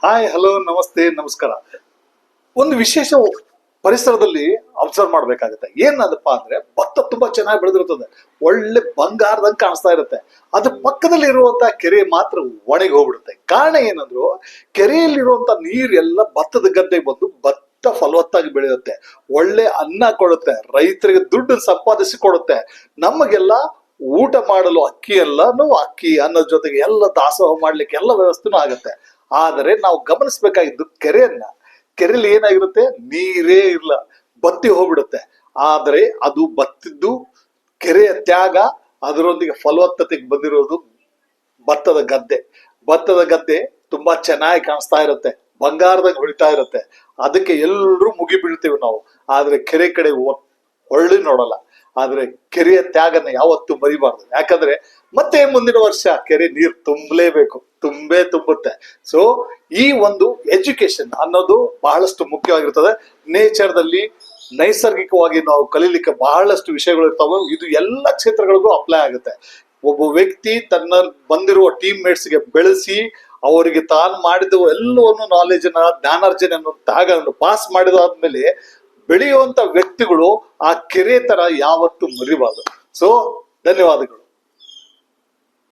Hi, hello, ನಮಸ್ತೆ, ನಮಸ್ಕಾರ. ಒಂದು ವಿಶೇಷ ಪರಿಸರದಲ್ಲಿ ಅಬ್ಸರ್ವ್ ಮಾಡ್ಬೇಕಾಗುತ್ತೆ. ಏನದಪ್ಪ ಅಂದ್ರೆ ಭತ್ತ ತುಂಬಾ ಚೆನ್ನಾಗಿ ಬೆಳೆದಿರ್ತದೆ, ಒಳ್ಳೆ ಬಂಗಾರದಂಗೆ ಕಾಣಿಸ್ತಾ ಇರುತ್ತೆ. ಅದ್ರ ಪಕ್ಕದಲ್ಲಿ ಇರುವಂತ ಕೆರೆ ಮಾತ್ರ ಒಣಗಿ ಹೋಗ್ಬಿಡುತ್ತೆ. ಕಾರಣ ಏನಂದ್ರು, ಕೆರೆಯಲ್ಲಿರುವಂತ ನೀರೆಲ್ಲ ಭತ್ತದ ಗದ್ದೆಗೆ ಬಂದು ಭತ್ತ ಫಲವತ್ತಾಗಿ ಬೆಳೆಯುತ್ತೆ, ಒಳ್ಳೆ ಅನ್ನ ಕೊಡುತ್ತೆ, ರೈತರಿಗೆ ದುಡ್ಡು ಸಂಪಾದಿಸಿ ಕೊಡುತ್ತೆ. ನಮಗೆಲ್ಲ ಊಟ ಮಾಡಲು ಅಕ್ಕಿ ಅನ್ನೋದ್ ಜೊತೆಗೆ ಎಲ್ಲ ದಾಸೋಹ ಮಾಡ್ಲಿಕ್ಕೆ ಎಲ್ಲ ವ್ಯವಸ್ಥೆನೂ ಆಗುತ್ತೆ. ಆದರೆ ನಾವು ಗಮನಿಸಬೇಕಾಗಿದ್ದು ಕೆರೆಯಲ್ಲಿ ಏನಾಗಿರುತ್ತೆ, ನೀರೇ ಇಲ್ಲ, ಬತ್ತಿ ಹೋಗ್ಬಿಡುತ್ತೆ. ಆದರೆ ಅದು ಬತ್ತಿದ್ದು ಕೆರೆಯ ತ್ಯಾಗ, ಅದರೊಂದಿಗೆ ಫಲವತ್ತತೆಗೆ ಬಂದಿರೋದು ಭತ್ತದ ಗದ್ದೆ ತುಂಬಾ ಚೆನ್ನಾಗಿ ಕಾಣಿಸ್ತಾ ಇರುತ್ತೆ, ಬಂಗಾರದಾಗ ಹೊಳಿತಾ ಇರುತ್ತೆ. ಅದಕ್ಕೆ ಎಲ್ಲರೂ ಮುಗಿ ಬೀಳ್ತೀವಿ ನಾವು. ಆದ್ರೆ ಕೆರೆ ಕಡೆ ಒಳ್ಳೆ ನೋಡಲ್ಲ. ಆದ್ರೆ ಕೆರೆಯ ತ್ಯಾಗನ ಯಾವತ್ತೂ ಮರಿಬಾರ್ದು. ಯಾಕಂದ್ರೆ ಮತ್ತೆ ಮುಂದಿನ ವರ್ಷ ಕೆರೆ ನೀರು ತುಂಬುತ್ತೆ. ಸೊ ಈ ಒಂದು ಎಜುಕೇಶನ್ ಅನ್ನೋದು ಬಹಳಷ್ಟು ಮುಖ್ಯವಾಗಿರ್ತದೆ. ನೇಚರ್ದಲ್ಲಿ ನೈಸರ್ಗಿಕವಾಗಿ ನಾವು ಕಲೀಲಿಕ್ಕೆ ಬಹಳಷ್ಟು ವಿಷಯಗಳು ಇರ್ತಾವೆ. ಇದು ಎಲ್ಲ ಕ್ಷೇತ್ರಗಳಿಗೂ ಅಪ್ಲೈ ಆಗುತ್ತೆ. ಒಬ್ಬ ವ್ಯಕ್ತಿ ತನ್ನ ಬಂದಿರುವ ಟೀಮ್ ಮೇಟ್ಸ್ಗೆ ಬೆಳೆಸಿ ಅವರಿಗೆ ತಾನು ಮಾಡಿದ ಎಲ್ಲವನ್ನು ನಾಲೆಜ್ ಜ್ಞಾನಾರ್ಜನೆಯನ್ನು ತ್ಯಾಗವನ್ನು ಪಾಸ್ ಮಾಡಿದಾದ್ಮೇಲೆ ಬೆಳೆಯುವಂತ ವ್ಯಕ್ತಿಗಳು ಆ ಕೆರೆ ತರ ಯಾವತ್ತೂ ಮರಿಬಾರ್ದು. ಸೊ ಧನ್ಯವಾದಗಳು.